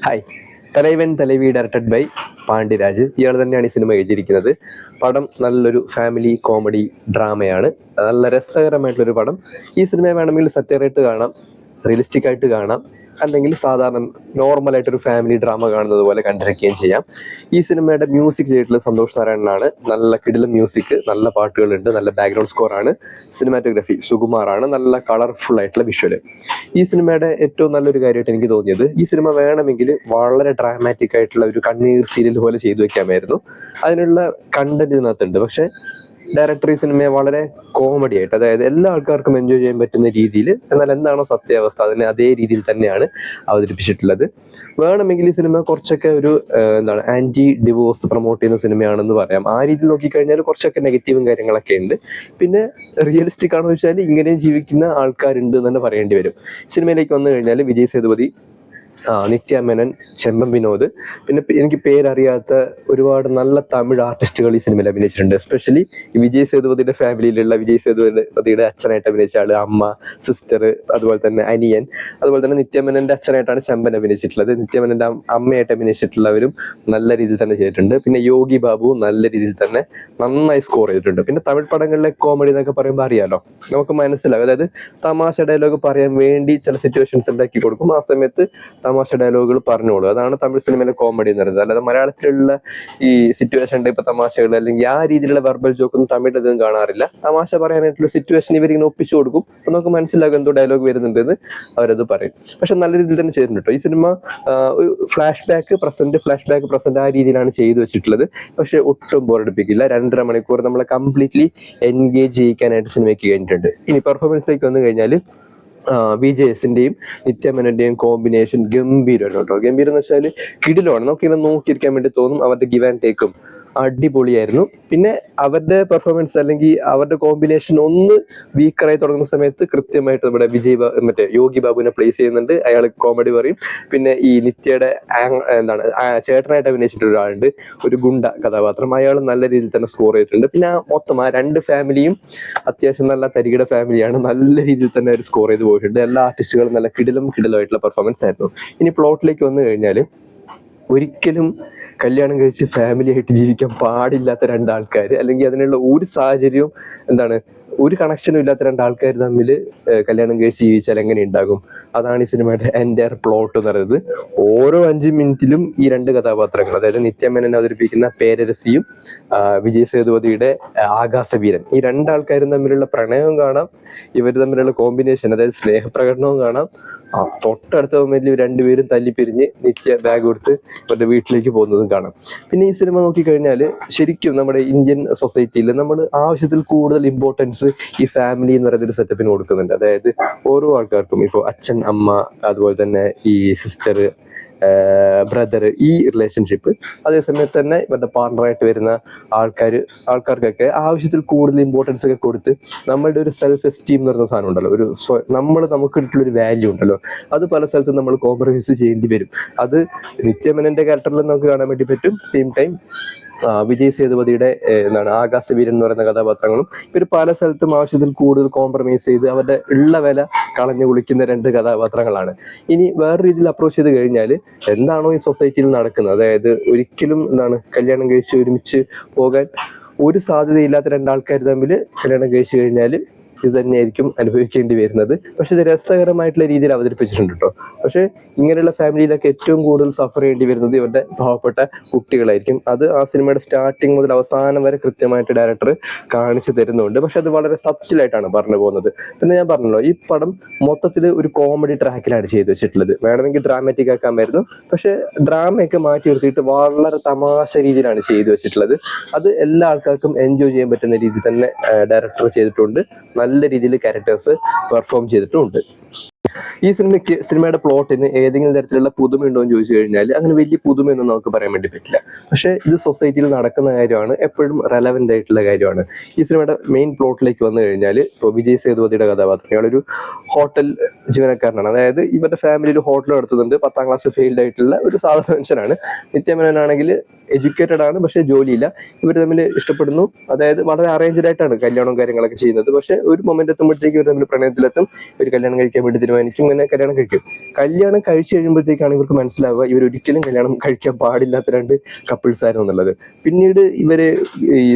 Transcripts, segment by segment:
Hi. Thalaivan Thalaivii directed by Pandiraj. ഇയാൾ തന്നെയാണ് ഈ സിനിമ എഴുതിയിരിക്കുന്നത്. പടം നല്ലൊരു ഫാമിലി കോമഡി ഡ്രാമയാണ്. നല്ല രസകരമായിട്ടുള്ളൊരു പടം. ഈ സിനിമ വേണമെങ്കിൽ സത്യറായിട്ട് കാണാം, റിയലിസ്റ്റിക് ആയിട്ട് കാണാം, അല്ലെങ്കിൽ സാധാരണ നോർമലായിട്ടൊരു ഫാമിലി ഡ്രാമ കാണുന്നത് പോലെ കണ്ടിരിക്കുകയും ചെയ്യാം. ഈ സിനിമയുടെ മ്യൂസിക് ചെയ്തിട്ടുള്ള സന്തോഷ് നാരായണനാണ്. നല്ല കിടിലം മ്യൂസിക്, നല്ല പാട്ടുകളുണ്ട്, നല്ല ബാക്ക്ഗ്രൗണ്ട് സ്കോറാണ്. സിനിമാറ്റോഗ്രഫി സുകുമാറാണ്. നല്ല കളർഫുൾ ആയിട്ടുള്ള വിഷ്വല്. ഈ സിനിമയുടെ ഏറ്റവും നല്ലൊരു കാര്യമായിട്ട് എനിക്ക് തോന്നിയത്, ഈ സിനിമ വേണമെങ്കിൽ വളരെ ഡ്രാമാറ്റിക് ആയിട്ടുള്ള ഒരു കണ്ണീർ സീരിയൽ പോലെ ചെയ്തു വെക്കാമായിരുന്നു. അതിനുള്ള കണ്ടന്റ് ഇതിനകത്തുണ്ട്. പക്ഷെ ഡയറക്ടർ ഈ സിനിമയെ വളരെ കോമഡി ആയിട്ട്, അതായത് എല്ലാ ആൾക്കാർക്കും എൻജോയ് ചെയ്യാൻ പറ്റുന്ന രീതിയിൽ, എന്നാൽ എന്താണോ സത്യാവസ്ഥ അതിനെ അതേ രീതിയിൽ തന്നെയാണ് അവതരിപ്പിച്ചിട്ടുള്ളത്. വേണമെങ്കിൽ ഈ സിനിമ കുറച്ചൊക്കെ ഒരു ആന്റി ഡിവോഴ്സ് പ്രൊമോട്ട് ചെയ്യുന്ന സിനിമയാണെന്ന് പറയാം. ആ രീതിയിൽ നോക്കിക്കഴിഞ്ഞാൽ കുറച്ചൊക്കെ നെഗറ്റീവും കാര്യങ്ങളൊക്കെ ഉണ്ട്. പിന്നെ റിയലിസ്റ്റിക് ആണെന്ന് വെച്ചാൽ ഇങ്ങനെയും ജീവിക്കുന്ന ആൾക്കാരുണ്ട് എന്ന് തന്നെ പറയേണ്ടി വരും. സിനിമയിലേക്ക് വന്നു കഴിഞ്ഞാൽ വിജയ് സേതുപതി, നിത്യ മേനൻ, ചെമ്പൻ വിനോദ്, പിന്നെ എനിക്ക് പേരറിയാത്ത ഒരുപാട് നല്ല തമിഴ് ആർട്ടിസ്റ്റുകൾ ഈ സിനിമയിൽ അഭിനയിച്ചിട്ടുണ്ട്. എസ്പെഷ്യലി വിജയ് സേതുപതിയുടെ ഫാമിലിയിലുള്ള വിജയ് സേതുപതിയുടെ അച്ഛനായിട്ട് അഭിനയിച്ച ആള്, അമ്മ, സിസ്റ്റർ, അതുപോലെ തന്നെ അനിയൻ, അതുപോലെ തന്നെ നിത്യമേനന്റെ അച്ഛനായിട്ടാണ് ചെമ്പൻ അഭിനയിച്ചിട്ടുള്ളത്. നിത്യമേനന്റെ അമ്മയായിട്ട് അഭിനയിച്ചിട്ടുള്ളവരും നല്ല രീതിയിൽ തന്നെ ചെയ്തിട്ടുണ്ട്. പിന്നെ യോഗി ബാബു നല്ല രീതിയിൽ തന്നെ നന്നായി സ്കോർ ചെയ്തിട്ടുണ്ട്. പിന്നെ തമിഴ് പടങ്ങളിലെ കോമഡി എന്നൊക്കെ പറയുമ്പോൾ അറിയാലോ, നമുക്ക് മനസ്സിലാവും. അതായത് തമാശ ഡയലോഗ് പറയാൻ വേണ്ടി ചില സിറ്റുവേഷൻസ് ഉണ്ടാക്കി കൊടുക്കും. ആ സമയത്ത് തമാശ ഡയലോഗുകൾ പറഞ്ഞോളൂ. അതാണ് തമിഴ് സിനിമയിലെ കോമഡി എന്ന് പറയുന്നത്. അല്ലാതെ മലയാളത്തിലുള്ള ഈ സിറ്റുവേഷൻ ടൈപ്പ് തമാശകൾ അല്ലെങ്കിൽ ആ രീതിയിലുള്ള വെർബൽ ജോക്കൊന്നും തമിഴിൽ അധികം കാണാറില്ല. തമാശ പറയാനായിട്ടുള്ള സിറ്റുവേഷൻ ഇവരിങ്ങനെ ഒപ്പിച്ചു കൊടുക്കും. അപ്പൊ നമുക്ക് മനസ്സിലാകും എന്തോ ഡയലോഗ് വരുന്നുണ്ടെന്ന് അവരത് പറയും. പക്ഷെ നല്ല രീതിയിൽ തന്നെ ചെയ്തിട്ടുണ്ട് കേട്ടോ. ഈ സിനിമ ഫ്ലാഷ് ബാക്ക് പ്രസന്റ് ആ രീതിയിലാണ് ചെയ്തു വെച്ചിട്ടുള്ളത്. പക്ഷെ ഒട്ടും ബോറടിപ്പിക്കില്ല. 2.5 മണിക്കൂർ നമ്മളെ കംപ്ലീറ്റ്ലി എൻഗേജ് ചെയ്യിക്കാനായിട്ട് സിനിമയ്ക്ക് കഴിഞ്ഞിട്ടുണ്ട്. ഇനി പെർഫോമൻസിലേക്ക് വന്നു കഴിഞ്ഞാൽ വിജയസിന്റെയും നിത്യമേനന്റെയും കോമ്പിനേഷൻ ഗംഭീരമാണ് കേട്ടോ. ഗംഭീരം എന്ന് വെച്ചാൽ കിടിലമാണ്. നമുക്കിങ്ങനെ നോക്കിയിരിക്കാൻ വേണ്ടി തോന്നും. അവരുടെ ഗിവ് ആൻഡ് ടേക്കും അടിപൊളിയായിരുന്നു. പിന്നെ അവരുടെ പെർഫോമൻസ് അല്ലെങ്കിൽ അവരുടെ കോമ്പിനേഷൻ ഒന്ന് വീക്കറായി തുടങ്ങുന്ന സമയത്ത് കൃത്യമായിട്ട് നമ്മുടെ മറ്റേ യോഗി ബാബുവിനെ പ്ലേസ് ചെയ്യുന്നുണ്ട്. അയാൾ കോമഡി പറയും. പിന്നെ ഈ നിത്യയുടെ ചേട്ടനായിട്ട് അഭിനയിച്ചിട്ട് ഒരാളുണ്ട്, ഒരു ഗുണ്ട കഥാപാത്രം. അയാൾ നല്ല രീതിയിൽ തന്നെ സ്കോർ ചെയ്തിട്ടുണ്ട്. പിന്നെ മൊത്തം ആ രണ്ട് ഫാമിലിയും അത്യാവശ്യം നല്ല തരികിട ഫാമിലിയാണ്. നല്ല രീതിയിൽ തന്നെ അവർ സ്കോർ ചെയ്ത് പോയിട്ടുണ്ട്. എല്ലാ ആർട്ടിസ്റ്റുകളും നല്ല കിടിലമായിട്ടുള്ള പെർഫോമൻസ് ആയിരുന്നു. ഇനി പ്ലോട്ടിലേക്ക് വന്നു കഴിഞ്ഞാൽ, ഒരിക്കലും കല്യാണം കഴിച്ച് ഫാമിലി ആയിട്ട് ജീവിക്കാൻ പാടില്ലാത്ത രണ്ടാൾക്കാർ, അല്ലെങ്കിൽ അതിനുള്ള ഒരു സാഹചര്യവും ഒരു കണക്ഷനും ഇല്ലാത്ത രണ്ടാൾക്കാർ തമ്മിൽ കല്യാണം കഴിച്ച് ജീവിച്ചാൽ എങ്ങനെ ഉണ്ടാകും? അതാണ് ഈ സിനിമയുടെ എൻ്റയർ പ്ലോട്ട് എന്ന് പറയുന്നത്. ഓരോ 5 മിനിറ്റിലും ഈ രണ്ട് കഥാപാത്രങ്ങൾ, അതായത് നിത്യമേനൻ അവതരിപ്പിക്കുന്ന പേരരസിയും വിജയ് സേതുപതിയുടെ ആകാശവീരൻ, ഈ രണ്ടാൾക്കാരും തമ്മിലുള്ള പ്രണയവും കാണാം, ഇവർ തമ്മിലുള്ള കോമ്പിനേഷൻ, അതായത് സ്നേഹപ്രകടനവും കാണാം. തൊട്ടടുത്ത മൊമെന്റിൽ രണ്ടുപേരും തല്ലിപ്പിരിഞ്ഞ് നിത്യ ബാഗ് കൊടുത്ത് ഇവരുടെ വീട്ടിലേക്ക് പോകുന്നതും കാണാം. പിന്നെ ഈ സിനിമ നോക്കിക്കഴിഞ്ഞാൽ ശരിക്കും നമ്മുടെ ഇന്ത്യൻ സൊസൈറ്റിയിൽ നമ്മൾ ആവശ്യത്തിൽ കൂടുതൽ ഇമ്പോർട്ടൻസ് ഈ ഫാമിലി എന്ന് പറയുന്ന ഒരു സെറ്റപ്പിന് കൊടുക്കുന്നുണ്ട്. അതായത് ഓരോ ആൾക്കാർക്കും, ഇപ്പോൾ അച്ഛൻ, അമ്മ, അതുപോലെ തന്നെ ഈ സിസ്റ്റർ, ബ്രദർ, ഈ റിലേഷൻഷിപ്പ്, അതേസമയത്ത് തന്നെ ഇവരുടെ പാർട്ണറായിട്ട് വരുന്ന ആൾക്കാർക്കൊക്കെ ആവശ്യത്തിൽ കൂടുതൽ ഇമ്പോർട്ടൻസ് ഒക്കെ കൊടുത്ത് നമ്മളുടെ ഒരു സെൽഫ് എസ്റ്റീം എന്ന് പറയുന്ന സാധനം ഉണ്ടല്ലോ, നമുക്ക് കിട്ടുള്ളൊരു വാല്യൂ ഉണ്ടല്ലോ, അത് പല സ്ഥലത്തും നമ്മൾ കോംപ്രമൈസ് ചെയ്യേണ്ടി വരും. അത് നിത്യമേനന്റെ ക്യാരക്ടറിൽ നമുക്ക് കാണാൻ വേണ്ടി പറ്റും. സെയിം ടൈം വിജയ് സേതുപതിയുടെ ആകാശവീരൻ എന്ന് പറയുന്ന കഥാപാത്രങ്ങളും ഇവർ പല സ്ഥലത്തും ആവശ്യത്തിൽ കൂടുതൽ കോംപ്രമൈസ് ചെയ്ത് അവരുടെ ഉള്ള വില കളഞ്ഞു കുളിക്കുന്ന രണ്ട് കഥാപാത്രങ്ങളാണ്. ഇനി വേറെ രീതിയിൽ അപ്രോച്ച് ചെയ്ത് കഴിഞ്ഞാൽ, എന്താണോ ഈ സൊസൈറ്റിയിൽ നടക്കുന്നത്, അതായത് ഒരിക്കലും കല്യാണം കഴിച്ച് ഒരുമിച്ച് പോകാൻ ഒരു സാധ്യതയില്ലാത്ത രണ്ടാൾക്കാർ തമ്മിൽ കല്യാണം കഴിച്ചു കഴിഞ്ഞാൽ ഇത് തന്നെയായിരിക്കും അനുഭവിക്കേണ്ടി വരുന്നത്. പക്ഷെ ഇത് രസകരമായിട്ടുള്ള രീതിയിൽ അവതരിപ്പിച്ചിട്ടുണ്ട് കേട്ടോ. പക്ഷെ ഇങ്ങനെയുള്ള ഫാമിലിയിലൊക്കെ ഏറ്റവും കൂടുതൽ സഫർ ചെയ്യേണ്ടി വരുന്നത് ഇവരുടെ പാവപ്പെട്ട കുട്ടികളായിരിക്കും. അത് ആ സിനിമയുടെ സ്റ്റാർട്ടിങ് മുതൽ അവസാനം വരെ കൃത്യമായിട്ട് ഡയറക്ടർ കാണിച്ചു തരുന്നുണ്ട്. പക്ഷെ അത് വളരെ സബ്റ്റിലായിട്ടാണ് പറഞ്ഞു പോകുന്നത്. പിന്നെ ഞാൻ പറഞ്ഞല്ലോ, ഈ പടം മൊത്തത്തിൽ ഒരു കോമഡി ട്രാക്കിലാണ് ചെയ്തു വെച്ചിട്ടുള്ളത്. വേണമെങ്കിൽ ഡ്രാമാറ്റിക് ആക്കാമായിരുന്നു. പക്ഷെ ഡ്രാമയൊക്കെ മാറ്റി നിർത്തിയിട്ട് വളരെ തമാശ രീതിയിലാണ് ചെയ്തു വെച്ചിട്ടുള്ളത്. അത് എല്ലാ ആൾക്കാർക്കും എൻജോയ് ചെയ്യാൻ പറ്റുന്ന രീതിയിൽ തന്നെ ഡയറക്ടർ ചെയ്തിട്ടുണ്ട്. നല്ല രീതിയിൽ ക്യാരക്ടേഴ്സ് പെർഫോം ചെയ്തിട്ടുമുണ്ട്. ഈ സിനിമയുടെ പ്ലോട്ടിന് ഏതെങ്കിലും തരത്തിലുള്ള പുതുമയുണ്ടോ എന്ന് ചോദിച്ചു കഴിഞ്ഞാൽ അങ്ങനെ വലിയ പുതുമയൊന്നും നമുക്ക് പറയാൻ വേണ്ടി പറ്റില്ല. പക്ഷെ ഇത് സൊസൈറ്റിയിൽ നടക്കുന്ന കാര്യമാണ്, എപ്പോഴും റെലവെന്റ് ആയിട്ടുള്ള കാര്യമാണ്. ഈ സിനിമയുടെ മെയിൻ പ്ലോട്ടിലേക്ക് വന്നു കഴിഞ്ഞാൽ, ഇപ്പോൾ വിജയ് സേതുപതിയുടെ കഥാപാത്രം, ഇയാളൊരു ഹോട്ടൽ ജീവനക്കാരനാണ്. അതായത് ഇവരുടെ ഫാമിലി ഒരു ഹോട്ടൽ നടത്തുന്നുണ്ട്. 10ാം ക്ലാസ് ഫെയിൽഡ് ആയിട്ടുള്ള ഒരു സാധാരണ മനുഷ്യനാണ്. നിത്യമേനനാണെങ്കിൽ എഡ്യൂക്കേറ്റഡ് ആണ്, പക്ഷെ ജോലിയില്ല. ഇവർ തമ്മിൽ ഇഷ്ടപ്പെടുന്നു. അതായത് വളരെ അറേഞ്ച്ഡ് ആയിട്ടാണ് കല്യാണവും കാര്യങ്ങളൊക്കെ ചെയ്യുന്നത്. പക്ഷെ ഒരു മൊമെന്റ് എത്തുമ്പോഴത്തേക്ക് ഇവർ തമ്മിൽ പ്രണയത്തിലെത്തും. ഒരു കല്യാണം കഴിക്കാൻ വേണ്ടി എനിക്കും ഇങ്ങനെ കല്യാണം കഴിക്കും. കല്യാണം കഴിച്ചു കഴിയുമ്പോഴത്തേക്കാണ് ഇവർക്ക് മനസ്സിലാവുക ഇവർ ഒരിക്കലും കല്യാണം കഴിക്കാൻ പാടില്ലാത്ത രണ്ട് കപ്പിൾസ് ആയിരുന്നു എന്നുള്ളത്. പിന്നീട് ഇവര് ഈ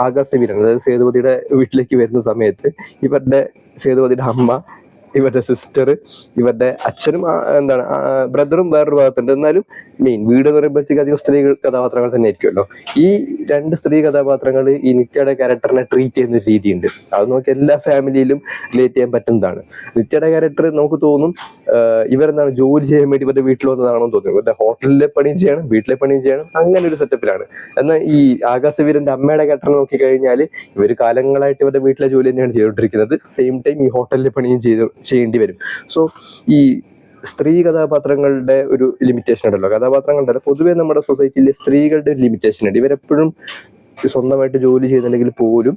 ആകാശവീരൻ അതായത് സേതുപതിയുടെ വീട്ടിലേക്ക് വരുന്ന സമയത്ത് ഇവരുടെ സേതുപതിയുടെ അമ്മ, ഇവരുടെ സിസ്റ്റർ, ഇവരുടെ അച്ഛനും ബ്രദറും വേറൊരു ഭാഗത്തുണ്ട്. എന്നാലും മെയിൻ വീട് എന്ന് പറയുമ്പോഴത്തേക്ക് അധികം സ്ത്രീ കഥാപാത്രങ്ങൾ തന്നെ ആയിരിക്കുമല്ലോ. ഈ രണ്ട് സ്ത്രീ കഥാപാത്രങ്ങൾ ഈ നിത്യയുടെ ക്യാരക്ടറിനെ ട്രീറ്റ് ചെയ്യുന്ന ഒരു രീതിയുണ്ട്. അത് നമുക്ക് എല്ലാ ഫാമിലിയിലും റിലേറ്റ് ചെയ്യാൻ പറ്റുന്നതാണ്. നിത്യയുടെ ക്യാരക്ടർ നമുക്ക് തോന്നും ഇവരെന്താണ് ജോലി ചെയ്യാൻ വേണ്ടി ഇവരുടെ വീട്ടിൽ വന്നതാണെന്ന് തോന്നും. ഇവരുടെ ഹോട്ടലിലെ പണിയും ചെയ്യണം, വീട്ടിലെ പണിയും ചെയ്യണം, അങ്ങനെ ഒരു സെറ്റപ്പിലാണ്. എന്നാൽ ഈ ആകാശവീരന്റെ അമ്മയുടെ ക്യാരക്ടർ നോക്കിക്കഴിഞ്ഞാൽ ഇവർ കാലങ്ങളായിട്ട് ഇവരുടെ വീട്ടിലെ ജോലി തന്നെയാണ് ചെയ്തുകൊണ്ടിരിക്കുന്നത്. സെയിം ടൈം ഈ ഹോട്ടലിലെ പണിയും ചെയ്യേണ്ടി വരും. സോ ഈ സ്ത്രീ കഥാപാത്രങ്ങളുടെ ഒരു ലിമിറ്റേഷൻ ഉണ്ടല്ലോ, കഥാപാത്രങ്ങളുടെ പൊതുവെ നമ്മുടെ സൊസൈറ്റിയിൽ സ്ത്രീകളുടെ ഒരു ലിമിറ്റേഷൻ ഉണ്ട്. ഇവരെപ്പോഴും സ്വന്തമായിട്ട് ജോലി ചെയ്യുന്നുണ്ടെങ്കിൽ പോലും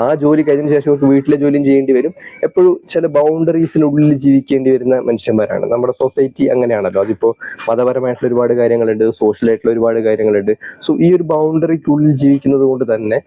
ആ ജോലി കഴിഞ്ഞതിന് ശേഷം അവർക്ക് വീട്ടിലെ ജോലിയും ചെയ്യേണ്ടി വരും. എപ്പോഴും ചില ബൗണ്ടറീസിനുള്ളിൽ ജീവിക്കേണ്ടി വരുന്ന മനുഷ്യന്മാരാണ് നമ്മുടെ സൊസൈറ്റി. അങ്ങനെയാണല്ലോ, അതിപ്പോൾ മതപരമായിട്ടുള്ള ഒരുപാട് കാര്യങ്ങളുണ്ട്, സോഷ്യലായിട്ടുള്ള ഒരുപാട് കാര്യങ്ങളുണ്ട്. സോ ഈ ഒരു ബൗണ്ടറിക്കുള്ളിൽ ജീവിക്കുന്നത് കൊണ്ട് തന്നെ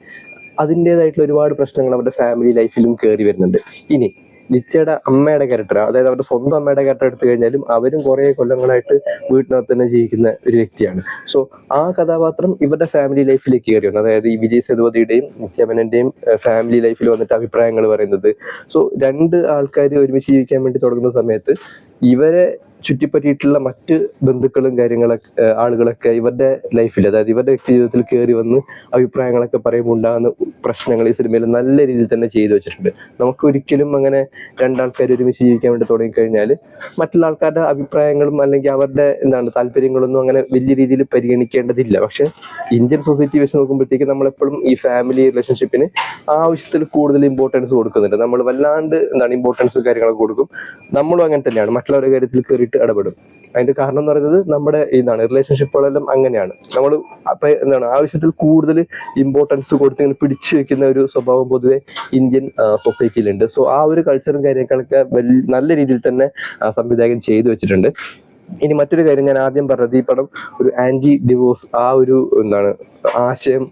അതിൻ്റെതായിട്ടുള്ള ഒരുപാട് പ്രശ്നങ്ങൾ അവരുടെ ഫാമിലി ലൈഫിലും കയറി വരുന്നുണ്ട്. ഇനി നിത്യയുടെ അമ്മയുടെ ക്യാരക്ടർ, അതായത് അവരുടെ സ്വന്തം അമ്മയുടെ ക്യാരക്ടർ എടുത്തു കഴിഞ്ഞാലും അവരും കുറേ കൊല്ലങ്ങളായിട്ട് വീട്ടിനകത്ത് തന്നെ ജീവിക്കുന്ന ഒരു വ്യക്തിയാണ്. സോ ആ കഥാപാത്രം ഇവരുടെ ഫാമിലി ലൈഫിലേക്ക് കയറി വന്നു. അതായത് ഈ വിജയ് സേതുപതിയുടെയും നിത്യമേനന്റെയും ഫാമിലി ലൈഫിൽ വന്നിട്ട് അഭിപ്രായങ്ങൾ പറയുന്നത്. സോ രണ്ട് ആൾക്കാർ ഒരുമിച്ച് ജീവിക്കാൻ വേണ്ടി തുടങ്ങുന്ന സമയത്ത് ഇവരെ ചുറ്റിപ്പറ്റിയിട്ടുള്ള മറ്റ് ബന്ധുക്കളും ആളുകളൊക്കെ ഇവരുടെ ലൈഫിൽ, അതായത് ഇവരുടെ വ്യക്തി ജീവിതത്തിൽ കയറി വന്ന് അഭിപ്രായങ്ങളൊക്കെ പറയുമ്പോൾ ഉണ്ടാകുന്ന പ്രശ്നങ്ങൾ ഈ സിനിമയിൽ നല്ല രീതിയിൽ തന്നെ ചെയ്തു വെച്ചിട്ടുണ്ട്. നമുക്ക് ഒരിക്കലും അങ്ങനെ രണ്ടാൾക്കാർ ഒരുമിച്ച് ജീവിക്കാൻ വേണ്ടി തുടങ്ങിക്കഴിഞ്ഞാൽ മറ്റുള്ള ആൾക്കാരുടെ അഭിപ്രായങ്ങളും അല്ലെങ്കിൽ അവരുടെ താല്പര്യങ്ങളൊന്നും അങ്ങനെ വലിയ രീതിയിൽ പരിഗണിക്കേണ്ടതില്ല. പക്ഷെ ഇന്ത്യൻ സൊസൈറ്റി വെച്ച് നോക്കുമ്പോഴത്തേക്ക് നമ്മളെപ്പോഴും ഈ ഫാമിലി റിലേഷൻഷിപ്പിന് ആവശ്യത്തിൽ കൂടുതൽ ഇമ്പോർട്ടൻസ് കൊടുക്കുന്നുണ്ട്. നമ്മൾ വല്ലാണ്ട് ഇമ്പോർട്ടൻസ് കാര്യങ്ങളൊക്കെ കൊടുക്കും. നമ്മളും അങ്ങനെ തന്നെയാണ്, മറ്റുള്ളവരുടെ കാര്യത്തിൽ കയറി ഇടപെടും. അതിന്റെ കാരണം എന്ന് പറയുന്നത് നമ്മുടെ റിലേഷൻഷിപ്പുകളെല്ലാം അങ്ങനെയാണ്. നമ്മൾ ആവശ്യത്തിൽ കൂടുതൽ ഇമ്പോർട്ടൻസ് കൊടുത്ത് ഇങ്ങനെ പിടിച്ചു വെക്കുന്ന ഒരു സ്വഭാവം പൊതുവെ ഇന്ത്യൻ സൊസൈറ്റിയിലുണ്ട്. സോ ആ ഒരു കൾച്ചറും കാര്യങ്ങളൊക്കെ നല്ല രീതിയിൽ തന്നെ സംവിധായകൻ ചെയ്തു വെച്ചിട്ടുണ്ട്. ഇനി മറ്റൊരു കാര്യം, ഞാൻ ആദ്യം പറഞ്ഞത് ഈ പടം ഒരു ആന്റി ഡിവോഴ്സ് ആ ഒരു ആശയം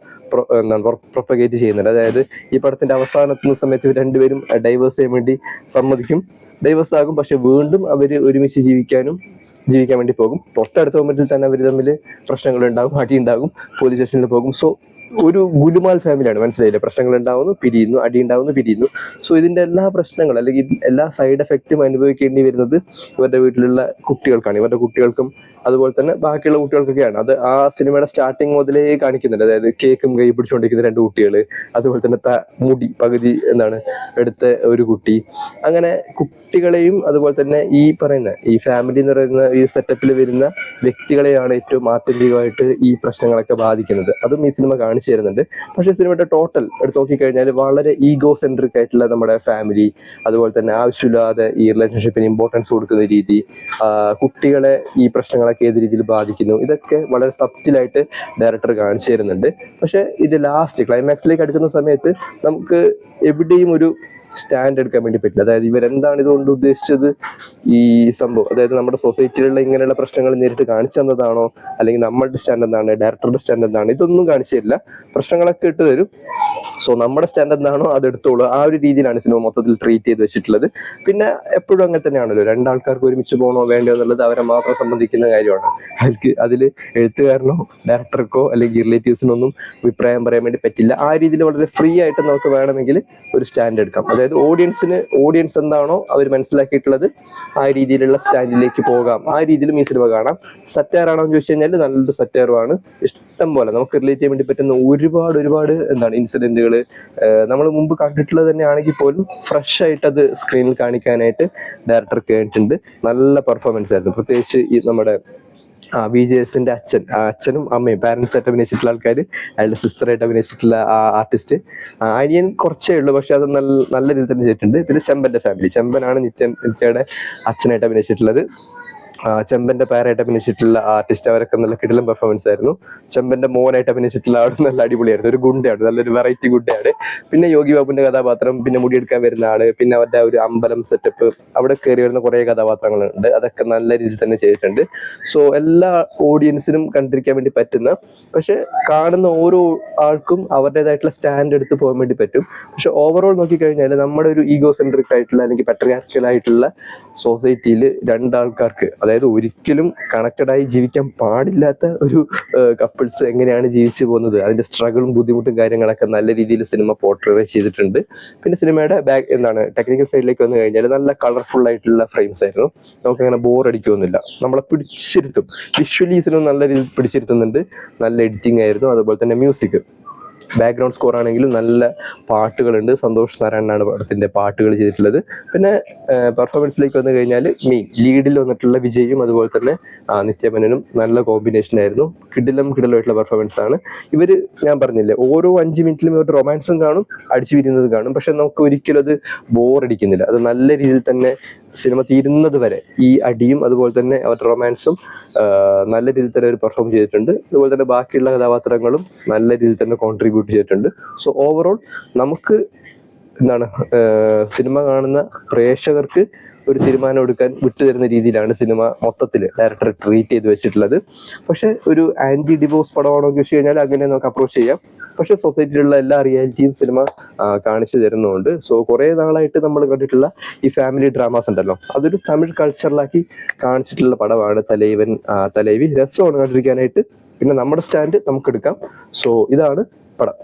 പ്രൊപ്പഗേറ്റ് ചെയ്യുന്നുണ്ട്. അതായത് ഈ പടത്തിന്റെ അവസാനത്തുന്ന സമയത്ത് രണ്ടുപേരും ഡൈവേഴ്സ് ചെയ്യാൻ വേണ്ടി സമ്മതിക്കും, ഡൈവേഴ്സ് ആകും. പക്ഷെ വീണ്ടും അവർ ഒരുമിച്ച് ജീവിക്കാൻ വേണ്ടി പോകും. തൊട്ടടുത്ത മൊമെന്റിൽ തന്നെ അവർ തമ്മിൽ പ്രശ്നങ്ങൾ ഉണ്ടാകും, അടി ഉണ്ടാകും, പോലീസ് സ്റ്റേഷനിൽ പോകും. സോ ഒരു ഗുലുമാൽ ഫാമിലിയാണ്, മനസ്സിലായില്ലേ? പ്രശ്നങ്ങൾ ഉണ്ടാവുന്നു, പിരിയുന്നു, അടി ഉണ്ടാവുന്നു, പിരിയുന്നു. സോ ഇതിന്റെ എല്ലാ പ്രശ്നങ്ങളും അല്ലെങ്കിൽ എല്ലാ സൈഡ് എഫക്റ്റും അനുഭവിക്കേണ്ടി വരുന്നത് ഇവരുടെ വീട്ടിലുള്ള കുട്ടികൾക്കാണ്. ഇവരുടെ കുട്ടികൾക്കും അതുപോലെ തന്നെ ബാക്കിയുള്ള കുട്ടികൾക്കൊക്കെയാണ്. അത് ആ സിനിമയുടെ സ്റ്റാർട്ടിങ് മുതലേ കാണിക്കുന്നുണ്ട്. അതായത് കേക്കും കൈ പിടിച്ചുകൊണ്ടിരിക്കുന്ന രണ്ട് കുട്ടികൾ, അതുപോലെ തന്നെ മുടി പകുതി എടുത്ത ഒരു കുട്ടി, അങ്ങനെ കുട്ടികളെയും അതുപോലെ തന്നെ ഈ പറയുന്ന ഈ ഫാമിലി എന്ന് പറയുന്ന ഈ സെറ്റപ്പിൽ വരുന്ന വ്യക്തികളെയാണ് ഏറ്റവും ആത്യന്തികമായിട്ട് ഈ പ്രശ്നങ്ങളൊക്കെ ബാധിക്കുന്നത്. അതും ഈ സിനിമ കാണിച്ചു തരുന്നുണ്ട്. പക്ഷേ സിനിമയുടെ ടോട്ടൽ എടുത്ത് നോക്കിക്കഴിഞ്ഞാൽ വളരെ ഈഗോ സെൻട്രിക് ആയിട്ടുള്ള നമ്മുടെ ഫാമിലി, അതുപോലെ തന്നെ ആവശ്യമില്ലാതെ ഈ റിലേഷൻഷിപ്പിന് ഇമ്പോർട്ടൻസ് കൊടുക്കുന്ന രീതി, കുട്ടികളെ ഈ പ്രശ്നങ്ങളൊക്കെ ഏത് രീതിയിൽ ബാധിക്കുന്നു, ഇതൊക്കെ വളരെ സബ്റ്റിലായിട്ട് ഡയറക്ടർ കാണിച്ചു തരുന്നുണ്ട്. പക്ഷെ ഇത് ലാസ്റ്റ് ക്ലൈമാക്സിലേക്ക് അടുക്കുന്ന സമയത്ത് നമുക്ക് എവിടെയും ഒരു സ്റ്റാൻഡ് എടുക്കാൻ വേണ്ടി പറ്റില്ല. അതായത് ഇവരെന്താണ് ഇതുകൊണ്ട് ഉദ്ദേശിച്ചത്, ഈ സംഭവം അതായത് നമ്മുടെ സൊസൈറ്റിയിലുള്ള ഇങ്ങനെയുള്ള പ്രശ്നങ്ങൾ നേരിട്ട് കാണിച്ചു തന്നതാണോ, അല്ലെങ്കിൽ നമ്മളുടെ സ്റ്റാൻഡ് എന്താണ്, ഡയറക്ടറുടെ സ്റ്റാൻഡ് എന്താണ്, ഇതൊന്നും കാണിച്ചു തരില്ല. പ്രശ്നങ്ങളൊക്കെ ഇട്ട് തരും. സോ നമ്മുടെ സ്റ്റാൻഡ് എന്താണോ അത് എടുത്തോളൂ. ആ ഒരു രീതിയിലാണ് സിനിമ മൊത്തത്തിൽ ട്രീറ്റ് ചെയ്ത് വെച്ചിട്ടുള്ളത്. പിന്നെ എപ്പോഴും അങ്ങനെ തന്നെയാണല്ലോ, രണ്ടാൾക്കാർക്ക് ഒരുമിച്ച് പോകണോ വേണ്ടോ എന്നുള്ളത് അവരെ മാത്രം സംബന്ധിക്കുന്ന കാര്യമാണ്. അതിൽ എഴുത്തുകാരനോ ഡയറക്ടർക്കോ അല്ലെങ്കിൽ റിലേറ്റീവ്സിനോ ഒന്നും അഭിപ്രായം പറയാൻ വേണ്ടി പറ്റില്ല. ആ രീതിയിൽ വളരെ ഫ്രീ ആയിട്ട് നമുക്ക് വേണമെങ്കിൽ ഒരു സ്റ്റാൻഡ് എടുക്കാം. അതായത് ഓഡിയൻസ് എന്താണോ അവർ മനസ്സിലാക്കിയിട്ടുള്ളത് ആ രീതിയിലുള്ള സ്റ്റാൻഡിലേക്ക് പോകാം. ആ രീതിയിലും ഈ സിനിമ കാണാം. സറ്റയർ ആണോ എന്ന് ചോദിച്ചു കഴിഞ്ഞാൽ നല്ലൊരു സറ്റയറുമാണ്. ഇഷ്ടം പോലെ നമുക്ക് റിലേറ്റ് ചെയ്യാൻ വേണ്ടി പറ്റുന്ന ഒരുപാട് ഇൻസിഡന്റുകൾ നമ്മൾ മുമ്പ് കണ്ടിട്ടുള്ളത് തന്നെയാണെങ്കിൽ പോലും ഫ്രഷ് ആയിട്ട് അത് സ്ക്രീനിൽ കാണിക്കാനായിട്ട് ഡയറക്ടർ കേട്ടിട്ടുണ്ട്. നല്ല പെർഫോമൻസ് ആയിരുന്നു. പ്രത്യേകിച്ച് ഈ നമ്മുടെ വിജയസിന്റെ അച്ഛനും അമ്മയും പാരന്റ്സ് ആയിട്ട് അഭിനയിച്ചിട്ടുള്ള ആൾക്കാർ, അയാളുടെ സിസ്റ്ററായിട്ട് അഭിനയിച്ചിട്ടുള്ള ആർട്ടിസ്റ്റ് അനിയൻ കുറച്ചേ ഉള്ളൂ, പക്ഷെ അത് നല്ല രീതിയിൽ തന്നെ ചെയ്തിട്ടുണ്ട്. പിന്നെ ചെമ്പന്റെ ഫാമിലി, ചെമ്പനാണ് നിത്യയുടെ അച്ഛനായിട്ട് അഭിനയിച്ചിട്ടുള്ളത്. ചെമ്പന്റെ പേരായിട്ട് അഭിനയിച്ചിട്ടുള്ള ആർട്ടിസ്റ്റ് അവരൊക്കെ നല്ല കിടിലം പെർഫോമൻസ് ആയിരുന്നു. ചെമ്പന്റെ മോനായിട്ട് അഭിനയിച്ചിട്ടുള്ള ആൾ നല്ല അടിപൊളിയായിരുന്നു. ഒരു ഗുണ്ടയാണ്, നല്ലൊരു വെറൈറ്റി ഗുണ്ടയാണ്. പിന്നെ യോഗി ബാബുന്റെ കഥാപാത്രം, പിന്നെ മുടിയെടുക്കാൻ വരുന്ന ആള്, പിന്നെ അവരുടെ ഒരു അമ്പലം സെറ്റപ്പ്, അവിടെ കയറി വരുന്ന കുറെ കഥാപാത്രങ്ങളുണ്ട്. അതൊക്കെ നല്ല രീതിയിൽ തന്നെ ചെയ്തിട്ടുണ്ട്. സോ എല്ലാ ഓഡിയൻസിനും കണ്ടിരിക്കാൻ വേണ്ടി പറ്റുന്ന, പക്ഷെ കാണുന്ന ഓരോ ആൾക്കും അവരുടേതായിട്ടുള്ള സ്റ്റാൻഡ് എടുത്ത് പോകാൻ വേണ്ടി പറ്റും. പക്ഷെ ഓവറോൾ നോക്കിക്കഴിഞ്ഞാൽ നമ്മുടെ ഒരു ഈഗോ സെൻട്രിക് ആയിട്ടുള്ള അല്ലെങ്കിൽ പെട്രിയാർക്കൽ ആയിട്ടുള്ള സൊസൈറ്റിയിൽ രണ്ടാൾക്കാർക്ക്, അതായത് ഒരിക്കലും കണക്റ്റഡായി ജീവിക്കാൻ പാടില്ലാത്ത ഒരു കപ്പിൾസ് എങ്ങനെയാണ് ജീവിച്ചു പോകുന്നത്, അതിന്റെ സ്ട്രഗിളും ബുദ്ധിമുട്ടും കാര്യങ്ങളൊക്കെ നല്ല രീതിയിൽ സിനിമ പോർട്രേ ചെയ്തിട്ടുണ്ട്. പിന്നെ സിനിമയുടെ ടെക്നിക്കൽ സൈഡിലേക്ക് വന്നു കഴിഞ്ഞാൽ നല്ല കളർഫുൾ ആയിട്ടുള്ള ഫ്രെയിംസ് ആയിരുന്നു. നമുക്കങ്ങനെ ബോർ അടിക്കുന്നില്ല, നമ്മളെ പിടിച്ചിരുത്തും. വിഷ്വലി സിനിമ നല്ല രീതിയിൽ പിടിച്ചിരുത്തുന്നുണ്ട്. നല്ല എഡിറ്റിംഗ് ആയിരുന്നു. അതുപോലെ തന്നെ മ്യൂസിക്, ബാക്ക്ഗ്രൗണ്ട് സ്കോർ ആണെങ്കിലും നല്ല പാട്ടുകളുണ്ട്. സന്തോഷ് നാരായണനാണ് പടത്തിന്റെ പാട്ടുകൾ ചെയ്തിട്ടുള്ളത്. പിന്നെ പെർഫോമൻസിലേക്ക് വന്നു കഴിഞ്ഞാൽ ലീഡിൽ വന്നിട്ടുള്ള വിജയും അതുപോലെ തന്നെ നിത്യമേനോനും നല്ല കോമ്പിനേഷൻ ആയിരുന്നു. കിടിലമായിട്ടുള്ള പെർഫോമൻസ് ആണ്. ഇവര്, ഞാൻ പറഞ്ഞില്ലേ, ഓരോ 5 മിനിറ്റിലും ഇവരുടെ റൊമാൻസും കാണും, അടിച്ചു പിരിയുന്നത് കാണും. പക്ഷെ നമുക്ക് ഒരിക്കലും അത് ബോറടിക്കുന്നില്ല. അത് നല്ല രീതിയിൽ തന്നെ സിനിമ തീരുന്നത് വരെ ഈ അടിയും അതുപോലെ തന്നെ അവരുടെ റൊമാൻസും നല്ല രീതിയിൽ തന്നെ അവർ പെർഫോം ചെയ്തിട്ടുണ്ട്. അതുപോലെ തന്നെ ബാക്കിയുള്ള കഥാപാത്രങ്ങളും നല്ല രീതിയിൽ തന്നെ കോൺട്രിബ്യൂട്ട് ചെയ്തിട്ടുണ്ട്. സോ ഓവറോൾ നമുക്ക് സിനിമ കാണുന്ന പ്രേക്ഷകർക്ക് ഒരു തീരുമാനം എടുക്കാൻ വിട്ടുതരുന്ന രീതിയിലാണ് സിനിമ മൊത്തത്തിൽ ഡയറക്ടർ ട്രീറ്റ് ചെയ്ത് വെച്ചിട്ടുള്ളത്. പക്ഷെ ഒരു ആന്റി ഡിവോഴ്സ് പടമാണോ എന്ന് ചോദിച്ചു കഴിഞ്ഞാൽ അങ്ങനെ നമുക്ക് അപ്രോച്ച് ചെയ്യാം. പക്ഷെ സൊസൈറ്റിയിലുള്ള എല്ലാ റിയാലിറ്റിയും സിനിമ കാണിച്ചു തരുന്നുണ്ട്. സോ കുറെ നാളായിട്ട് നമ്മൾ കണ്ടിട്ടുള്ള ഈ ഫാമിലി ഡ്രാമാസ് ഉണ്ടല്ലോ, അതൊരു തമിഴ് കൾച്ചറിലാക്കി കാണിച്ചിട്ടുള്ള പടമാണ് തലൈവൻ തലൈവി. രസമാണ് കണ്ടിരിക്കാനായിട്ട്. പിന്നെ നമ്മുടെ സ്റ്റാൻഡ് നമുക്ക് എടുക്കാം. സോ ഇതാണ് പടം.